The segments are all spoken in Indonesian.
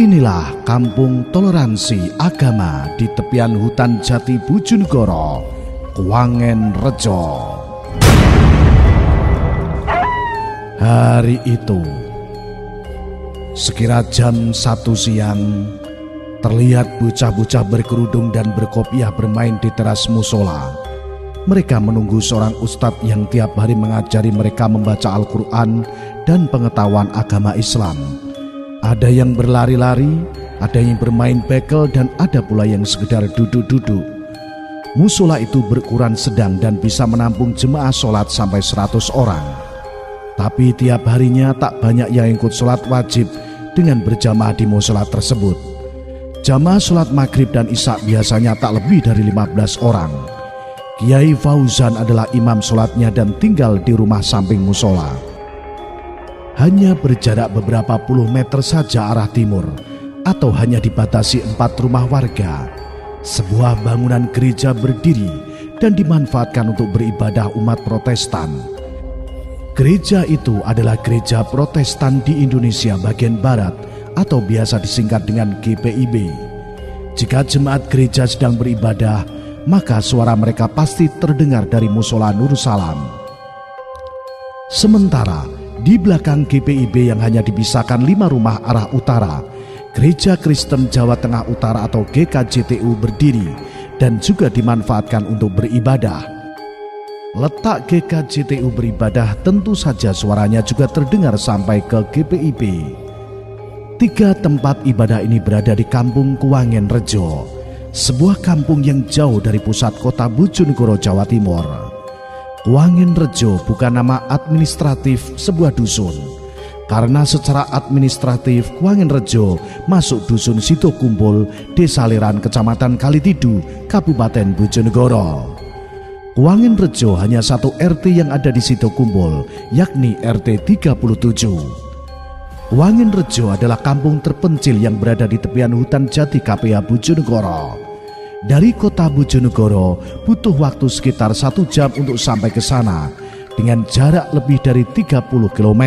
Inilah kampung toleransi agama di tepian hutan jati Bojonegoro, Kuwangen Rejo. Hari itu, sekira jam 1 siang, terlihat bocah-bocah berkerudung dan berkopiah bermain di teras musola. Mereka menunggu seorang ustadz yang tiap hari mengajari mereka membaca Al-Quran dan pengetahuan agama Islam. Ada yang berlari-lari, ada yang bermain bekel, dan ada pula yang sekedar duduk-duduk. Musola itu berukuran sedang dan bisa menampung jemaah sholat sampai 100 orang. Tapi tiap harinya tak banyak yang ikut sholat wajib dengan berjamaah di musola tersebut. Jamaah sholat maghrib dan isya biasanya tak lebih dari 15 orang. Kiai Fauzan adalah imam sholatnya dan tinggal di rumah samping musola. Hanya berjarak beberapa puluh meter saja arah timur, atau hanya dibatasi 4 rumah warga. Sebuah bangunan gereja berdiri dan dimanfaatkan untuk beribadah umat Protestan. Gereja itu adalah Gereja Protestan di Indonesia bagian Barat, atau biasa disingkat dengan GPIB. Jika jemaat gereja sedang beribadah, maka suara mereka pasti terdengar dari musola Nur Salam. Sementara di belakang GPIB yang hanya dipisahkan 5 rumah arah utara, Gereja Kristen Jawa Tengah Utara atau GKJTU berdiri dan juga dimanfaatkan untuk beribadah. Letak GKJTU beribadah tentu saja suaranya juga terdengar sampai ke GPIB. 3 tempat ibadah ini berada di kampung Kuwangen Rejo, sebuah kampung yang jauh dari pusat kota Bojonegoro, Jawa Timur. Kuwangen Rejo bukan nama administratif sebuah dusun, karena secara administratif Kuwangen Rejo masuk dusun Sitokumpul, Desa Leran, Kecamatan Kalitidu, Kabupaten Bojonegoro. Kuwangen Rejo hanya 1 RT yang ada di Sitokumpul, yakni RT 37. Kuwangen Rejo adalah kampung terpencil yang berada di tepian hutan jati KPA Bojonegoro. Dari kota Bojonegoro butuh waktu sekitar 1 jam untuk sampai ke sana dengan jarak lebih dari 30 km.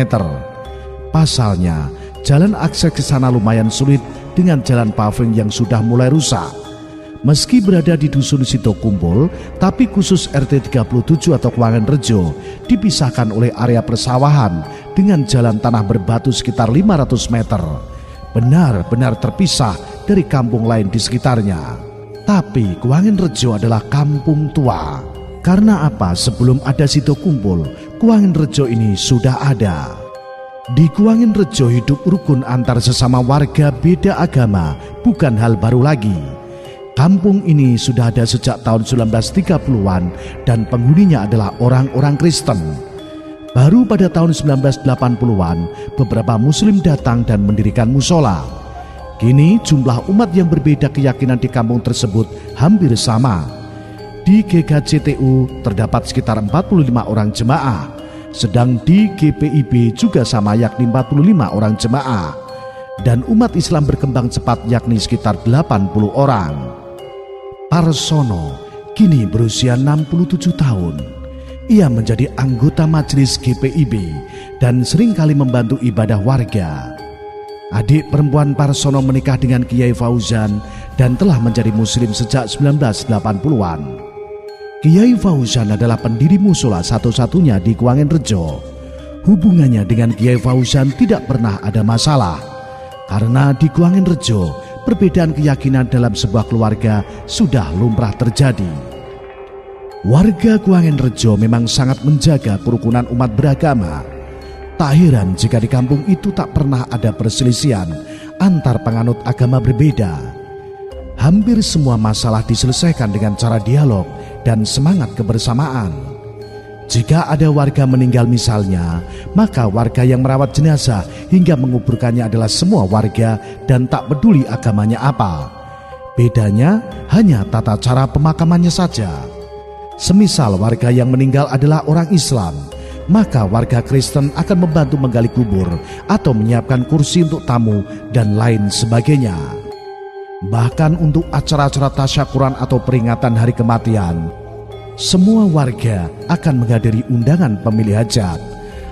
Pasalnya, jalan akses ke sana lumayan sulit dengan jalan paving yang sudah mulai rusak. Meski berada di dusun Sitokumpul, tapi khusus RT 37 atau Kuwangen Rejo dipisahkan oleh area persawahan dengan jalan tanah berbatu sekitar 500 meter. Benar-benar terpisah dari kampung lain di sekitarnya. Tapi Kuwangen Rejo adalah kampung tua. Karena apa? Sebelum ada Sitokumpul, Kuwangen Rejo ini sudah ada. Di Kuwangen Rejo hidup rukun antar sesama warga beda agama bukan hal baru lagi. Kampung ini sudah ada sejak tahun 1930-an dan penghuninya adalah orang-orang Kristen. Baru pada tahun 1980-an beberapa muslim datang dan mendirikan musola. Kini jumlah umat yang berbeda keyakinan di kampung tersebut hampir sama. Di GKJTU terdapat sekitar 45 orang jemaah, sedang di GPIB juga sama yakni 45 orang jemaah. Dan umat Islam berkembang cepat yakni sekitar 80 orang. Parsono kini berusia 67 tahun. Ia menjadi anggota majelis GPIB dan seringkali membantu ibadah warga. Adik perempuan Parsono menikah dengan Kiai Fauzan dan telah menjadi muslim sejak 1980-an. Kiai Fauzan adalah pendiri musola satu-satunya di Kuwangen Rejo. Hubungannya dengan Kiai Fauzan tidak pernah ada masalah, karena di Kuwangen Rejo perbedaan keyakinan dalam sebuah keluarga sudah lumrah terjadi. Warga Kuwangen Rejo memang sangat menjaga kerukunan umat beragama. Tak heran jika di kampung itu tak pernah ada perselisihan antar penganut agama berbeda. Hampir semua masalah diselesaikan dengan cara dialog dan semangat kebersamaan. Jika ada warga meninggal misalnya, maka warga yang merawat jenazah hingga menguburkannya adalah semua warga dan tak peduli agamanya apa. Bedanya hanya tata cara pemakamannya saja. Semisal warga yang meninggal adalah orang Islam, maka warga Kristen akan membantu menggali kubur atau menyiapkan kursi untuk tamu dan lain sebagainya. Bahkan untuk acara-acara tasyakuran atau peringatan hari kematian, semua warga akan menghadiri undangan pemilih hajat.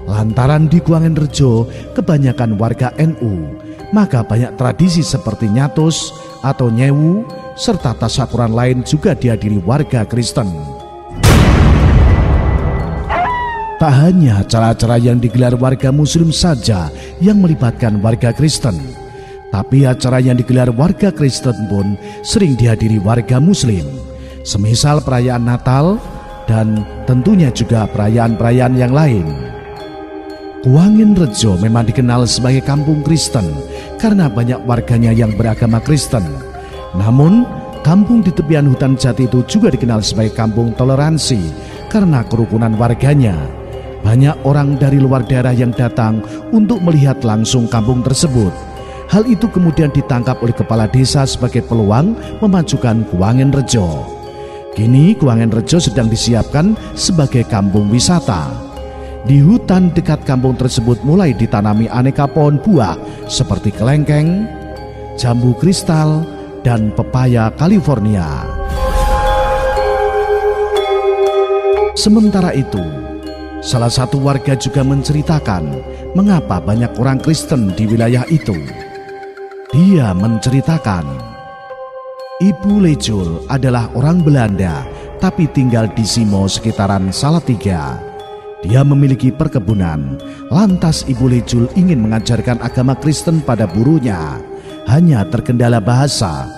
Lantaran di Kuwangen Rejo kebanyakan warga NU, maka banyak tradisi seperti nyatus atau nyewu serta tasyakuran lain juga dihadiri warga Kristen. Tak hanya acara-acara yang digelar warga Muslim saja yang melibatkan warga Kristen, tapi acara yang digelar warga Kristen pun sering dihadiri warga Muslim, semisal perayaan Natal dan tentunya juga perayaan-perayaan yang lain. Kuangin Rejo memang dikenal sebagai kampung Kristen karena banyak warganya yang beragama Kristen. Namun, kampung di tepian hutan jati itu juga dikenal sebagai kampung toleransi karena kerukunan warganya. Banyak orang dari luar daerah yang datang untuk melihat langsung kampung tersebut. Hal itu kemudian ditangkap oleh kepala desa sebagai peluang memajukan Kuangin Rejo. Kini Kuangin Rejo sedang disiapkan sebagai kampung wisata. Di hutan dekat kampung tersebut mulai ditanami aneka pohon buah seperti kelengkeng, jambu kristal, dan pepaya California. Sementara itu, salah satu warga juga menceritakan mengapa banyak orang Kristen di wilayah itu. Dia menceritakan, Ibu Lejul adalah orang Belanda tapi tinggal di Simo sekitaran Salatiga. Dia memiliki perkebunan, lantas Ibu Lejul ingin mengajarkan agama Kristen pada burunya. Hanya terkendala bahasa.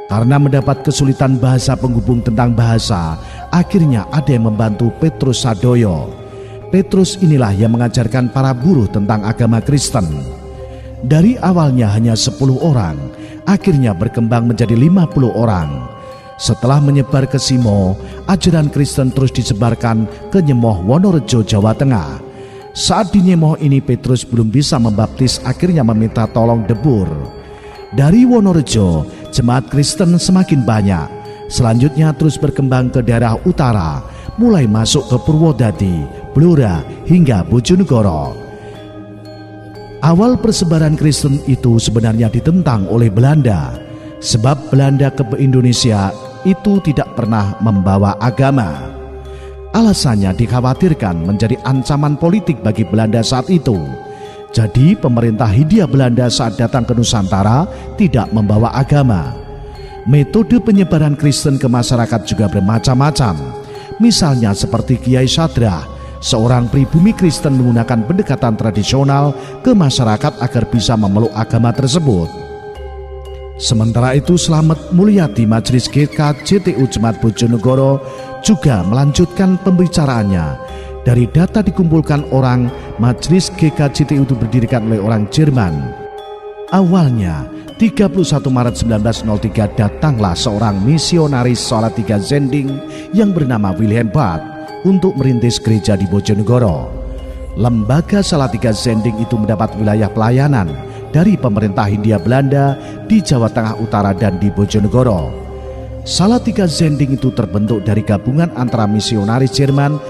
Karena mendapat kesulitan bahasa penghubung tentang bahasa, akhirnya ada yang membantu Petrus Sadoyo. Petrus inilah yang mengajarkan para buruh tentang agama Kristen. Dari awalnya hanya 10 orang, akhirnya berkembang menjadi 50 orang. Setelah menyebar ke Simo, ajaran Kristen terus disebarkan ke Nyemoh Wonorejo, Jawa Tengah. Saat di Nyemoh ini Petrus belum bisa membaptis, akhirnya meminta tolong debur. Dari Wonorejo, jemaat Kristen semakin banyak. Selanjutnya terus berkembang ke daerah utara, mulai masuk ke Purwodadi, Blora, hingga Bojonegoro. Awal persebaran Kristen itu sebenarnya ditentang oleh Belanda, sebab Belanda ke Indonesia itu tidak pernah membawa agama. Alasannya dikhawatirkan menjadi ancaman politik bagi Belanda saat itu. Jadi pemerintah Hindia Belanda saat datang ke Nusantara tidak membawa agama. Metode penyebaran Kristen ke masyarakat juga bermacam-macam. Misalnya seperti Kiai Sadrah, seorang pribumi Kristen menggunakan pendekatan tradisional ke masyarakat agar bisa memeluk agama tersebut. Sementara itu Slamet Mulyadi Majelis GKJTU Jemaat Bojonegoro juga melanjutkan pembicaraannya. Dari data dikumpulkan orang, Majelis GKJTU itu berdirikan oleh orang Jerman. Awalnya 31 Maret 1903 datanglah seorang misionaris Salatiga Zending yang bernama Wilhelm Barth untuk merintis gereja di Bojonegoro. Lembaga Salatiga Zending itu mendapat wilayah pelayanan dari pemerintah Hindia Belanda di Jawa Tengah Utara dan di Bojonegoro. Salatiga Zending itu terbentuk dari gabungan antara misionaris Jerman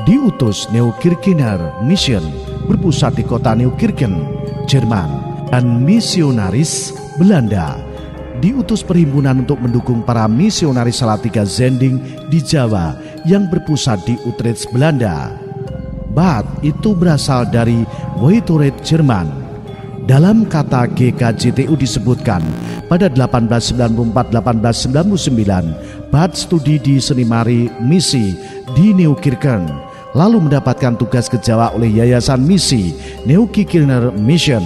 diutus Neukirchener Mission berpusat di kota Neukirchen, Jerman, dan misionaris Belanda diutus perhimpunan untuk mendukung para misionaris Salatiga Zending di Jawa yang berpusat di Utrecht, Belanda. Barth itu berasal dari Witoret, Jerman. Dalam kata GKJTU disebutkan pada 1894-1899 Barth studi di Seminari Misi di Neukirchen, lalu mendapatkan tugas ke Jawa oleh Yayasan Misi Neukirchener Mission.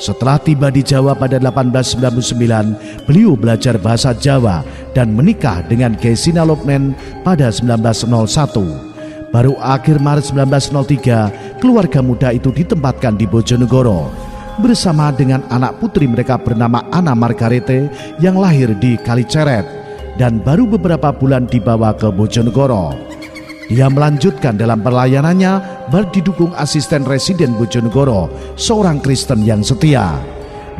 Setelah tiba di Jawa pada 1899, beliau belajar bahasa Jawa dan menikah dengan Gesina Lopmen pada 1901. Baru akhir Maret 1903, keluarga muda itu ditempatkan di Bojonegoro bersama dengan anak putri mereka bernama Anna Margarete yang lahir di Kaliceret dan baru beberapa bulan dibawa ke Bojonegoro. Dia melanjutkan dalam pelayanannya berdidukung asisten residen Bojonegoro, seorang Kristen yang setia.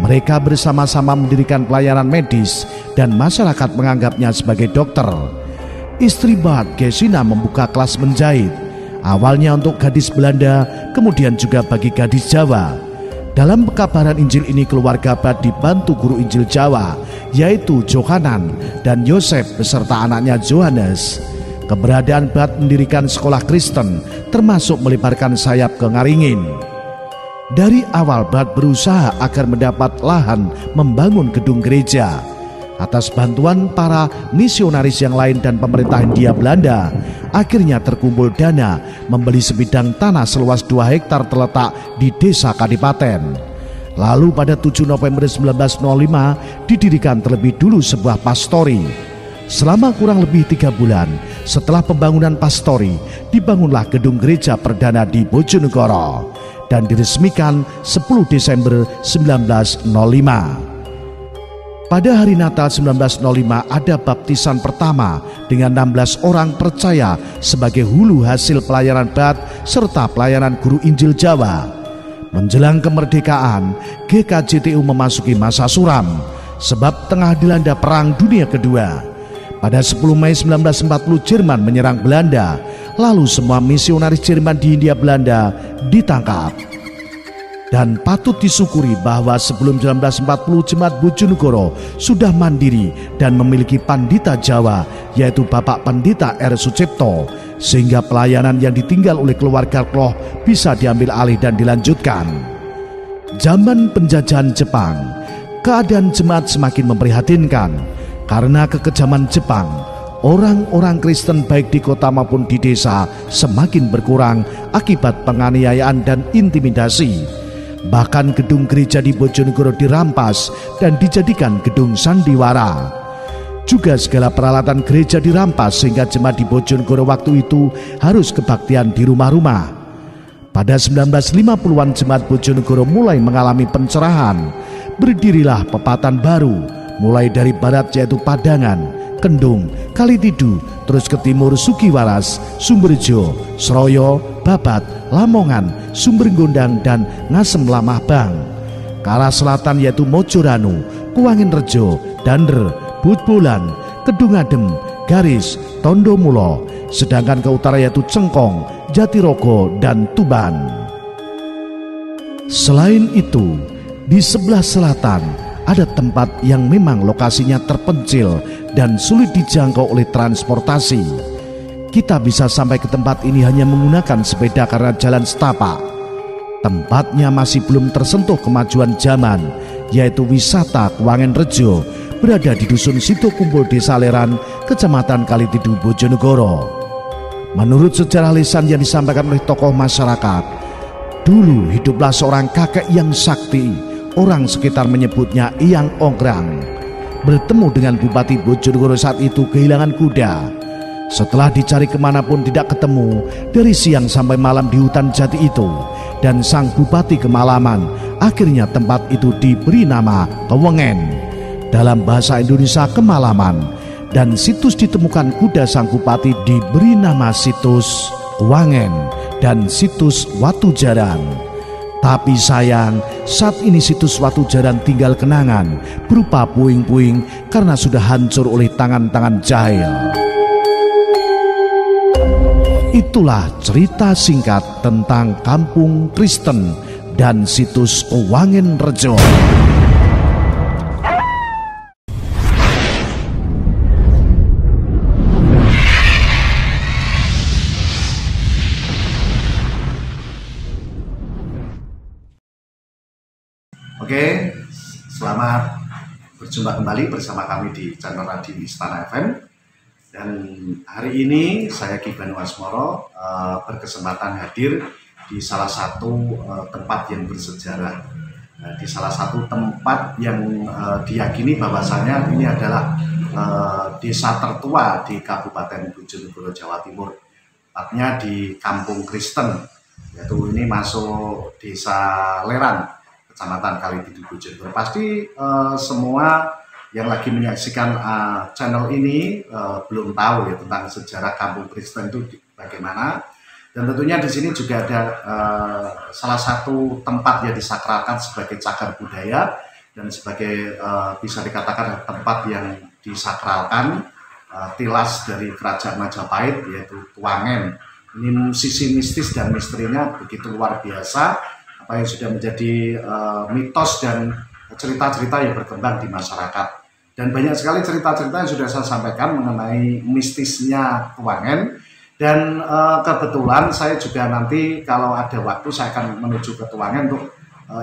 Mereka bersama-sama mendirikan pelayanan medis dan masyarakat menganggapnya sebagai dokter. Istri Barth, Gesina, membuka kelas menjahit. Awalnya untuk gadis Belanda, kemudian juga bagi gadis Jawa. Dalam pekabaran Injil ini keluarga Barth dibantu guru Injil Jawa, yaitu Johanan dan Yosef beserta anaknya Johannes. Keberadaan Barth mendirikan sekolah Kristen, termasuk melebarkan sayap ke Ngaringin. Dari awal Bat berusaha agar mendapat lahan membangun gedung gereja. Atas bantuan para misionaris yang lain dan pemerintah Hindia Belanda, akhirnya terkumpul dana membeli sebidang tanah seluas 2 hektar terletak di desa Kadipaten. Lalu pada 7 November 1905 didirikan terlebih dulu sebuah pastori. Selama kurang lebih 3 bulan setelah pembangunan pastori, dibangunlah gedung gereja perdana di Bojonegoro dan diresmikan 10 Desember 1905. Pada hari Natal 1905 ada baptisan pertama dengan 16 orang percaya sebagai hulu hasil pelayanan Bat serta pelayanan guru Injil Jawa. Menjelang kemerdekaan, GKJTU memasuki masa suram sebab tengah dilanda Perang Dunia Kedua. Pada 10 Mei 1940 Jerman menyerang Belanda, lalu semua misionaris Jerman di Hindia Belanda ditangkap. Dan patut disyukuri bahwa sebelum 1940 Jemaat Bojonegoro sudah mandiri dan memiliki pandita Jawa, yaitu Bapak Pendeta R. Sucipto, sehingga pelayanan yang ditinggal oleh keluarga Kloh bisa diambil alih dan dilanjutkan. Zaman penjajahan Jepang, keadaan jemaat semakin memprihatinkan karena kekejaman Jepang. Orang-orang Kristen baik di kota maupun di desa semakin berkurang akibat penganiayaan dan intimidasi. Bahkan gedung gereja di Bojonegoro dirampas dan dijadikan gedung sandiwara. Juga segala peralatan gereja dirampas sehingga jemaat di Bojonegoro waktu itu harus kebaktian di rumah-rumah. Pada 1950-an jemaat Bojonegoro mulai mengalami pencerahan. Berdirilah pepatan baru, mulai dari barat yaitu Padangan, Kendung, Kalitidu, terus ke timur Sugiwaras, Sumberjo, Sroyo, Babat, Lamongan, Sumbergondang, dan Ngasem Lamahbang. Ke arah selatan yaitu Mojoranu, Kuangin Rejo, Dander, Butbolan, Kedungadem, Garis, Tondomulo. Sedangkan ke utara yaitu Cengkong, Jatirogo, dan Tuban. Selain itu, di sebelah selatan ada tempat yang memang lokasinya terpencil dan sulit dijangkau oleh transportasi. Kita bisa sampai ke tempat ini hanya menggunakan sepeda karena jalan setapak. Tempatnya masih belum tersentuh kemajuan zaman, yaitu wisata Kuangin Rejo, berada di Dusun Sido Kumpul Desa Leran, Kecamatan Kalitidu, Bojonegoro. Menurut sejarah lisan yang disampaikan oleh tokoh masyarakat, dulu hiduplah seorang kakek yang sakti, orang sekitar menyebutnya Iyang Onggrang. Bertemu dengan Bupati Bojonegoro saat itu kehilangan kuda. Setelah dicari kemanapun tidak ketemu, dari siang sampai malam di hutan jati itu, dan sang bupati kemalaman. Akhirnya tempat itu diberi nama Kewengen, dalam bahasa Indonesia kemalaman. Dan situs ditemukan kuda sang bupati diberi nama situs Kuangen dan situs Watu Jaran. Tapi sayang, saat ini situs Watu Jaran tinggal kenangan berupa puing-puing karena sudah hancur oleh tangan-tangan jahil. Itulah cerita singkat tentang Kampung Kristen dan situs Kuangin Rejo. Oke, selamat berjumpa kembali bersama kami di channel Radio Istana FM. Dan hari ini saya Ki Banu Asmoro berkesempatan hadir di salah satu tempat yang bersejarah, di salah satu tempat yang diyakini bahwasanya ini adalah desa tertua di Kabupaten Bojonegoro, Jawa Timur, tepatnya di Kampung Kristen, yaitu ini masuk Desa Leran, Kecamatan Kalitidu, Bojonegoro. Pasti semua yang lagi menyaksikan channel ini belum tahu ya tentang sejarah Kampung Kristen itu bagaimana. Dan tentunya di sini juga ada salah satu tempat yang disakralkan sebagai cagar budaya dan sebagai bisa dikatakan tempat yang disakralkan tilas dari Kerajaan Majapahit, yaitu Kuangen. Ini sisi mistis dan misterinya begitu luar biasa, apa yang sudah menjadi mitos dan cerita-cerita yang berkembang di masyarakat. Dan banyak sekali cerita-cerita yang sudah saya sampaikan mengenai mistisnya Kuangen. Dan kebetulan saya juga nanti kalau ada waktu saya akan menuju ke Kuangen untuk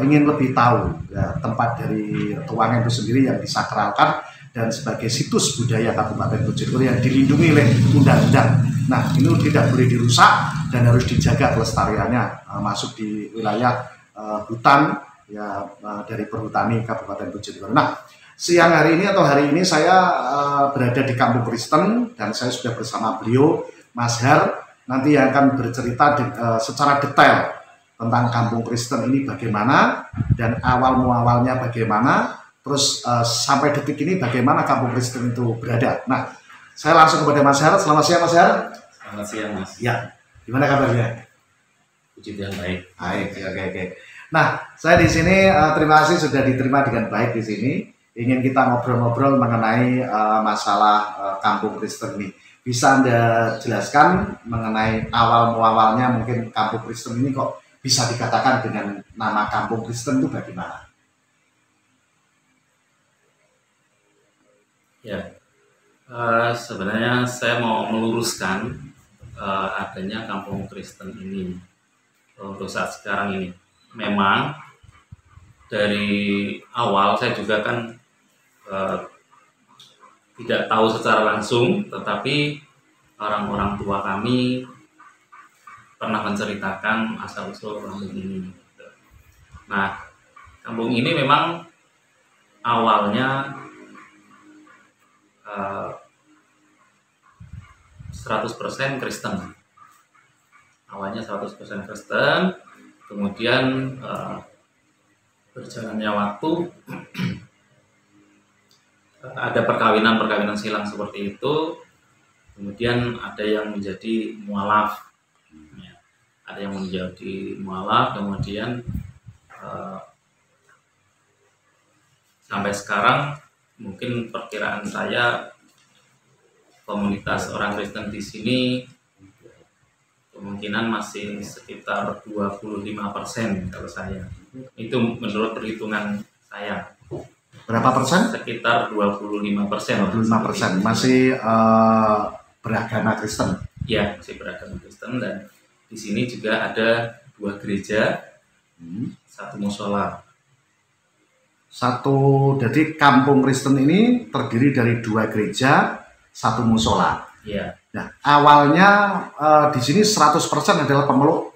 ingin lebih tahu ya, tempat dari Tuangan itu sendiri yang disakralkan dan sebagai situs budaya Kabupaten Bojonegoro yang dilindungi oleh undang-undang. Nah, ini tidak boleh dirusak dan harus dijaga kelestariannya, masuk di wilayah hutan ya, dari Perhutani Kabupaten Bojonegoro. Nah, siang hari ini atau hari ini saya berada di Kampung Kristen dan saya sudah bersama beliau, Mas Har, nanti yang akan bercerita secara detail tentang Kampung Kristen ini bagaimana dan awal muawalnya bagaimana, terus sampai detik ini bagaimana Kampung Kristen itu berada. Nah, saya langsung kepada Mas Har. Selamat siang, Mas Har. Selamat siang, Mas. Ya, gimana kabarnya? Puji Tuhan, baik. Baik, oke. Nah, saya di sini terima kasih sudah diterima dengan baik di sini. Ingin kita ngobrol-ngobrol mengenai masalah Kampung Kristen ini. Bisa Anda jelaskan mengenai awal muawalnya mungkin Kampung Kristen ini kok bisa dikatakan dengan nama Kampung Kristen itu bagaimana? Ya, sebenarnya saya mau meluruskan adanya Kampung Kristen ini untuk saat sekarang ini. Memang dari awal saya juga kan tidak tahu secara langsung, tetapi orang-orang tua kami pernah menceritakan asal-usul kampung ini. Nah, kampung ini memang awalnya 100% Kristen. Awalnya 100% Kristen, kemudian berjalannya waktu ada perkawinan silang seperti itu, kemudian ada yang menjadi mualaf. Ada yang menjadi mualaf, kemudian sampai sekarang mungkin perkiraan saya komunitas orang Kristen di sini kemungkinan masih sekitar 25% kalau saya. Itu menurut perhitungan saya. Berapa persen? Sekitar 25%. 25%. Masih beragama Kristen. Ya, masih beragama Kristen, dan di sini juga ada 2 gereja, 1 musola. Jadi Kampung Kristen ini terdiri dari 2 gereja, 1 musola. Iya. Nah, awalnya di sini 100% adalah pemeluk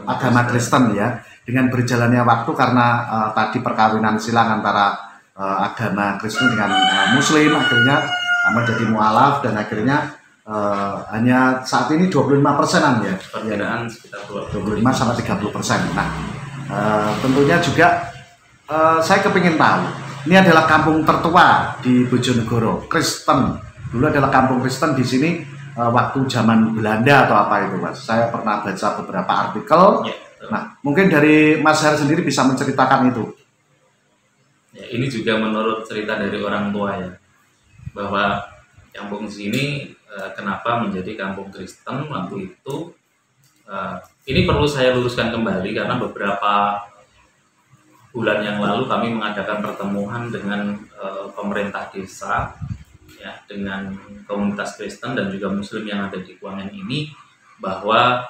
agama Kristen ya. Dengan berjalannya waktu karena tadi perkawinan silang antara agama Kristen dengan Muslim, akhirnya menjadi mualaf dan akhirnya hanya saat ini 25%-an ya. Perkiraan sekitar 25 sampai 30%. Nah, tentunya juga saya kepingin tahu, ini adalah kampung tertua di Bojonegoro, Kristen. Dulu adalah kampung Kristen di sini waktu zaman Belanda atau apa itu, Mas. Saya pernah baca beberapa artikel. Ya, nah, mungkin dari Mas Har sendiri bisa menceritakan itu. Ya, ini juga menurut cerita dari orang tua ya, bahwa kampung sini kenapa menjadi kampung Kristen waktu itu. Ini perlu saya luruskan kembali karena beberapa bulan yang lalu kami mengadakan pertemuan dengan pemerintah desa, ya, dengan komunitas Kristen dan juga Muslim yang ada di Kuangan ini, bahwa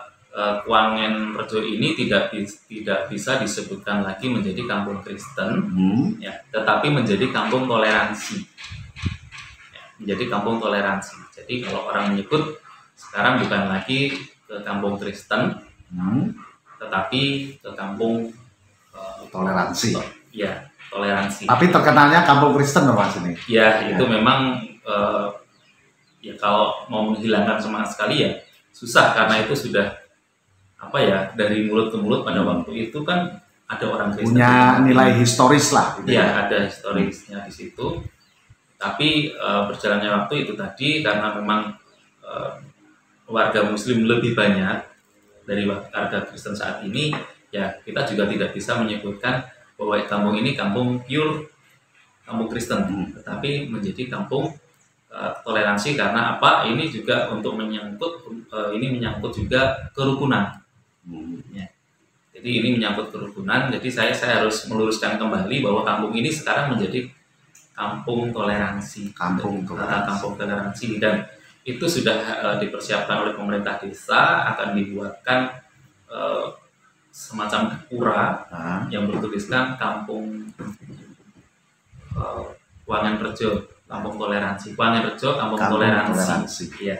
Kuangan Rejo ini tidak bisa disebutkan lagi menjadi kampung Kristen, ya, tetapi menjadi kampung toleransi. Ya, menjadi kampung toleransi. Jadi kalau orang menyebut sekarang bukan lagi ke kampung Kristen, tetapi ke kampung toleransi. Ya, toleransi. Tapi terkenalnya kampung Kristen loh, Mas ini. Ya, itu memang ya kalau mau menghilangkan semangat sekali ya susah, karena itu sudah apa ya, dari mulut ke mulut pada waktu itu kan ada orang Kristen punya nilai historis lah gitu. Ya, ada historisnya di situ. Tapi berjalannya waktu itu tadi karena memang warga Muslim lebih banyak dari warga Kristen saat ini, ya kita juga tidak bisa menyebutkan bahwa kampung ini kampung pure kampung Kristen, tetapi menjadi kampung toleransi. Karena apa? Ini juga untuk menyangkut juga kerukunan. Ya. Jadi ini menyangkut kerukunan. Jadi saya harus meluruskan kembali bahwa kampung ini sekarang menjadi kampung toleransi. Kampung toleransi, dan itu sudah dipersiapkan oleh pemerintah desa, akan dibuatkan semacam pura Ah, yang bertuliskan Kampung Kuangan Rejo, Kampung Toleransi. Kuangan Rejo, Kampung Kampung Toleransi. Toleransi. Iya,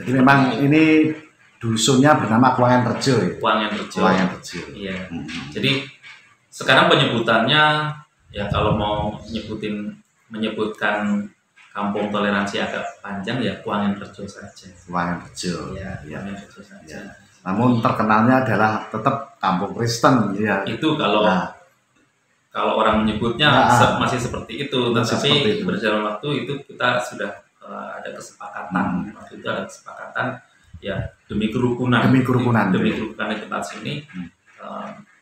jadi memang ini dusunnya bernama Kuangan Rejo ya. Kuangan Rejo. Kuangan Rejo. Iya. Hmm. Jadi sekarang penyebutannya ya kalau mau menyebutkan Kampung Toleransi agak panjang ya Kuangan Rejo saja. Kuangan Rejo. Ya, Ya. Kuangan Rejo saja. Ya. Namun terkenalnya adalah tetap Kampung Kristen ya. Itu kalau Nah, kalau orang menyebutnya Nah, masih seperti itu, masih tetapi seperti itu. berjalan waktu itu kita sudah ada kesepakatan. Waktu itu ada kesepakatan ya demi kerukunan. Demi kerukunan. Demi kerukunan di tempat sini. Hmm.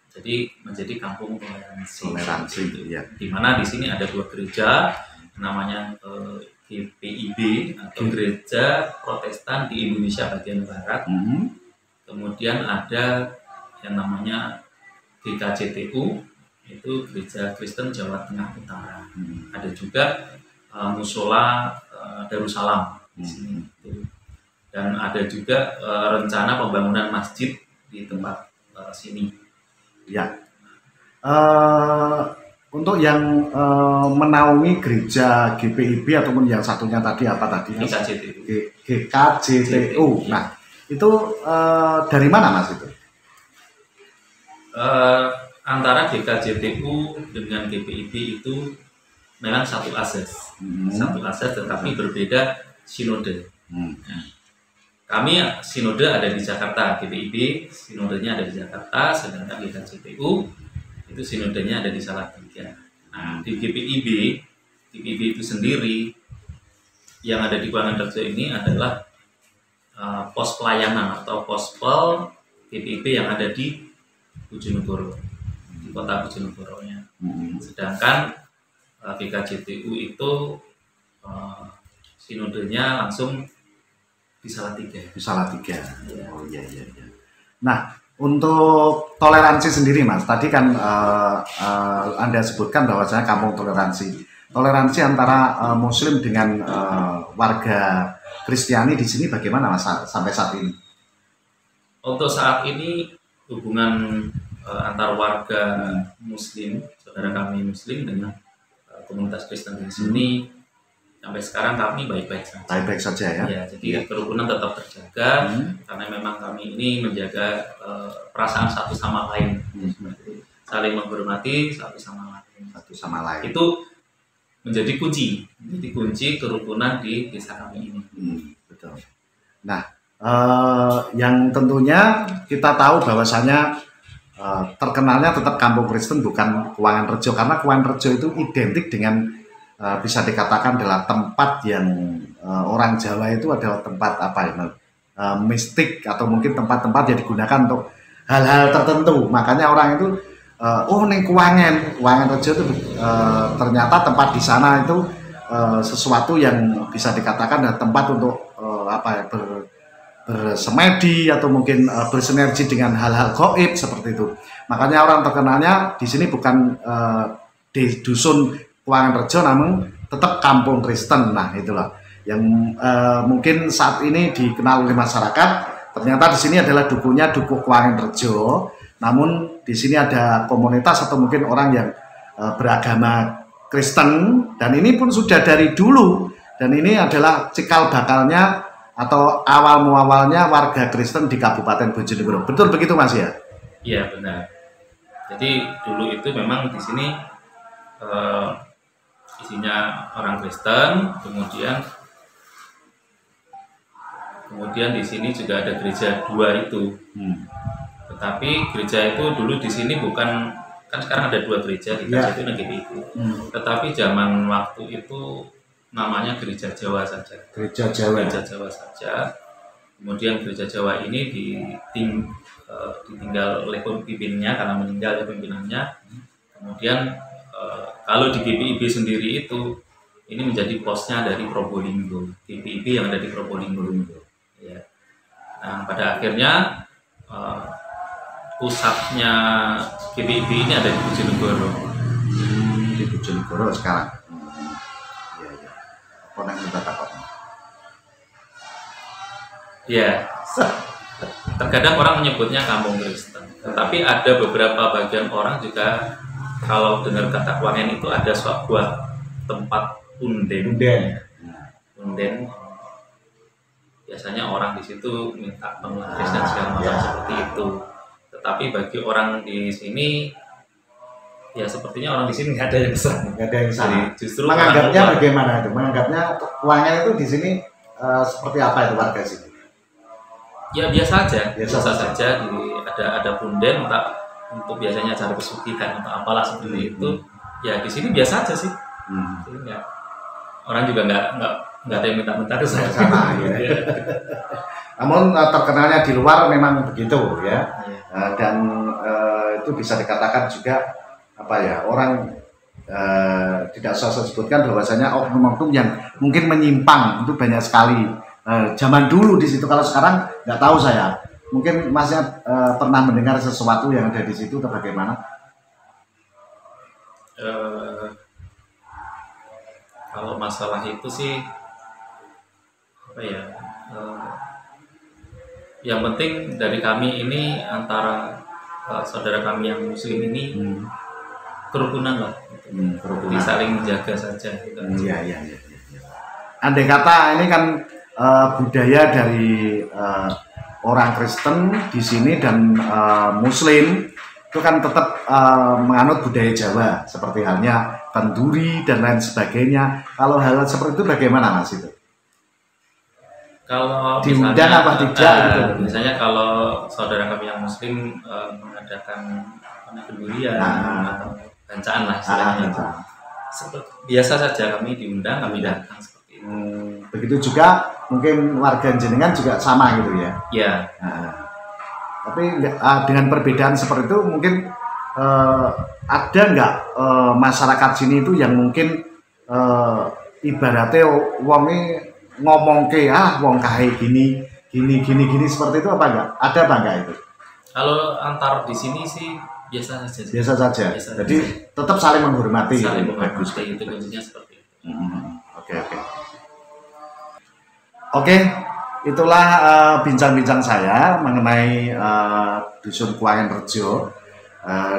Jadi menjadi Kampung Toleransi. Toleransi ya. Di mana di sini ada 2 gereja, namanya GPIB atau Gereja Protestan di Indonesia bagian Barat. Hmm. Kemudian ada yang namanya GKJTU, itu Gereja Kristen Jawa Tengah Utara. Hmm. Ada juga Musola Darussalam di sini. Dan ada juga rencana pembangunan masjid di tempat sini. Ya. Untuk yang menaungi gereja GPIB ataupun yang satunya tadi apa tadi? GKJTU. GKJTU. Nah, itu dari mana Mas itu? Antara GKJTU dengan GPIB itu memang satu asas, tetapi berbeda sinode. Kami sinode ada di Jakarta, GPIB sinodenya ada di Jakarta, sedangkan GKJTU itu sinodenya ada di Salatiga. Nah, di GPIB itu sendiri yang ada di Kuangan Rejo ini adalah pos pelayanan atau pospel GPIB yang ada di Bojonegoro, di kota Bojonegoro-nya. Sedangkan GKJTU itu sinodenya langsung di Salatiga. Di Salatiga. Ya. Oh iya. Nah, untuk toleransi sendiri Mas, tadi kan Anda sebutkan bahwasanya Kampung Toleransi. Toleransi antara Muslim dengan warga Kristiani di sini bagaimana Mas sampai saat ini? Untuk saat ini hubungan antar warga Muslim, saudara kami Muslim dengan komunitas Kristen di sini sampai sekarang kami baik-baik saja. Baik-baik saja ya. Ya, jadi kerukunan tetap terjaga karena memang kami ini menjaga perasaan satu sama lain, saling menghormati satu sama lain. Satu sama lain. Itu menjadi kunci kerukunan di desa kami ini. Betul. Nah, yang tentunya kita tahu bahwasanya terkenalnya tetap Kampung Kristen bukan Kuangan Rejo, karena Kuangan Rejo itu identik dengan bisa dikatakan adalah tempat yang orang Jawa itu adalah tempat apa ya, mistik atau mungkin tempat-tempat yang digunakan untuk hal-hal tertentu. Makanya orang itu ning Kuangan Rejo itu ternyata tempat di sana itu sesuatu yang bisa dikatakan adalah tempat untuk bersemedi atau mungkin bersinergi dengan hal-hal gaib seperti itu. Makanya orang terkenalnya di sini bukan di dusun Kuangan Rejo, namun tetap Kampung Kristen. Nah, itulah yang mungkin saat ini dikenal oleh masyarakat. Ternyata di sini adalah dukunya Duku Kuangan Rejo. Namun di sini ada komunitas atau mungkin orang yang beragama Kristen, dan ini pun sudah dari dulu. Dan ini adalah cikal bakalnya atau awal muawalnya warga Kristen di Kabupaten Bojonegoro. Betul begitu Mas ya? Iya benar. Jadi dulu itu memang di sini isinya orang Kristen, kemudian di sini juga ada gereja 2 itu. Tetapi gereja itu dulu di sini bukan, kan sekarang ada 2 gereja di gereja itu dan GPIB. Tetapi zaman waktu itu namanya gereja Jawa saja. Gereja Jawa. Gereja Jawa saja. Kemudian gereja Jawa ini ditinggal oleh pemimpinnya karena meninggal pimpinannya. Kemudian kalau di GPIB sendiri itu ini menjadi posnya dari Probolinggo, GPIB yang ada di Probolinggo. Ya. Nah, pada akhirnya pusatnya GPIB ini ada di Bojonegoro. Di Bojonegoro sekarang. Iya. Apa yang kita takutkan? Ya. Terkadang orang menyebutnya Kampung Kristen. Tetapi ada beberapa bagian orang juga kalau dengar kata Wangen itu ada sebuah tempat punden. Punden. Biasanya orang di situ minta pengelukis dan segala macam seperti itu. Tetapi bagi orang di sini, ya sepertinya orang di sini nggak ada yang kesana. Nggak ada yang kesana. Justru menganggapnya bagaimana itu? Menganggapnya Wangen itu di sini seperti apa itu warga sini? Ya biasa aja, biasa saja. Ada punden untuk biasanya cari pesugihan atau apalah seperti itu. Ya di sini biasa aja sih. Jadi, ya, orang juga nggak ada yang minta-minta ke saya. Ya. Namun terkenalnya di luar memang begitu ya. Dan itu bisa dikatakan juga apa ya, orang tidak usah sebutkan bahwasanya oknum-oknum yang mungkin menyimpang itu banyak sekali. Zaman dulu di situ, kalau sekarang nggak tahu saya. Mungkin Masnya pernah mendengar sesuatu yang ada di situ atau bagaimana? Kalau masalah itu sih apa ya? Yang penting dari kami ini antara saudara kami yang Muslim ini kerukunan lah, kerukunan. Saling menjaga saja. Gitu. Iya. Andai kata ini kan budaya dari orang Kristen di sini dan Muslim itu kan tetap menganut budaya Jawa seperti halnya kenduri dan lain sebagainya. Kalau hal seperti itu bagaimana Mas itu? Kalau diundang apa tidak gitu? Misalnya kalau saudara kami yang Muslim mengadakan kendurian atau bancaan lah istilahnya, biasa saja kami diundang, kami datang seperti itu. Begitu juga mungkin warga jenengan juga sama gitu ya? Iya. Tapi dengan perbedaan seperti itu mungkin ada nggak masyarakat sini itu yang mungkin ibaratnya wongnya ngomong ke wong kae gini seperti itu apa enggak? Ada apa enggak itu? Kalau antar di sini sih biasa saja. Biasa saja. Jadi tetap saling menghormati. Saling menghormati itu kuncinya seperti itu. Oke, itulah bincang-bincang saya mengenai dusun Kuangen Rejo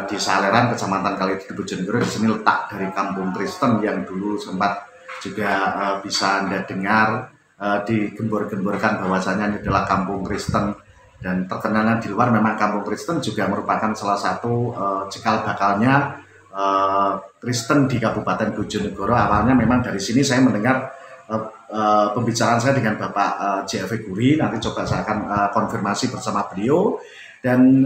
di Saleran, Kecamatan Kalideres, Bojonegoro. Di sini letak dari kampung Kristen yang dulu sempat juga bisa Anda dengar digembor-gemborkan bahwasanya ini adalah kampung Kristen, dan terkenalnya di luar memang kampung Kristen juga merupakan salah satu cikal bakalnya Kristen di Kabupaten Bojonegoro. Awalnya memang dari sini saya mendengar pembicaraan saya dengan Bapak JFW Guri, nanti coba saya akan konfirmasi bersama beliau, dan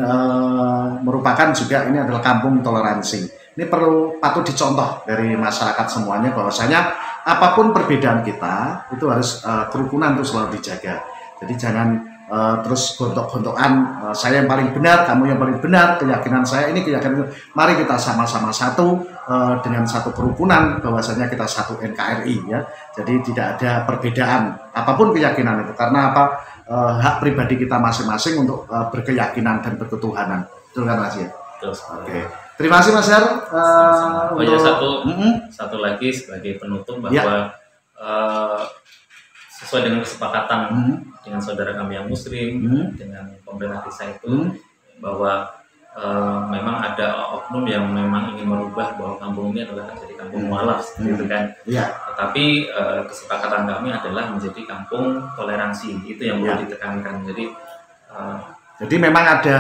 merupakan juga ini adalah kampung toleransi. Ini perlu patut dicontoh dari masyarakat semuanya bahwasanya apapun perbedaan kita itu harus kerukunan itu selalu dijaga. Jadi jangan terus gontok-gontokan, saya yang paling benar, kamu yang paling benar, keyakinan saya ini, keyakinan. Mari kita sama-sama satu dengan satu kerukunan, bahwasanya kita satu NKRI ya. Jadi tidak ada perbedaan apapun keyakinan itu, karena apa, hak pribadi kita masing-masing untuk berkeyakinan dan berketuhanan. Betul kan Mas ya? Oke. Terima kasih Mas Her. Ya, satu lagi sebagai penutup bahwa sesuai dengan kesepakatan dengan saudara kami yang Muslim, dengan pemerintah desa itu, bahwa memang ada oknum yang memang ingin merubah bahwa kampung ini adalah menjadi kampung mualaf, gitu kan. Tetapi kesepakatan kami adalah menjadi kampung toleransi, itu yang perlu ditekankan. Jadi memang ada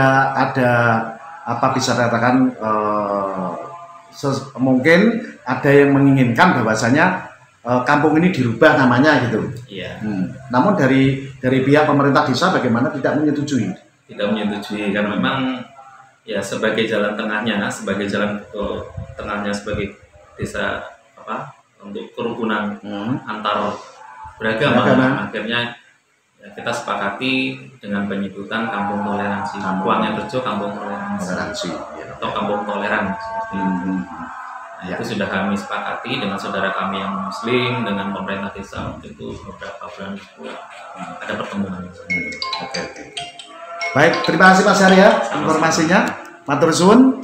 apa bisa dikatakan mungkin ada yang menginginkan bahwasanya kampung ini dirubah namanya gitu. Iya. Namun dari pihak pemerintah desa bagaimana, tidak menyetujui? Tidak menyetujui, karena memang ya sebagai jalan tengahnya, sebagai sebagai desa untuk kerukunan antar beragama, akhirnya ya, kita sepakati dengan penyebutan kampung toleransi. Kuangen Rejo kampung toleransi atau kampung toleran seperti itu. Itu sudah kami sepakati dengan saudara kami yang Muslim, dengan pemerintah desa waktu itu beberapa bulan ada pertemuan. Baik, terima kasih Mas Arya informasinya. Matur suwun.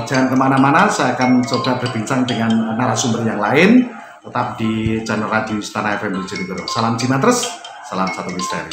Jangan kemana-mana, saya akan coba berbincang dengan narasumber yang lain. Tetap di channel Radio Istana FM Bojonegoro. Salam Jimatres, salam satu misteri.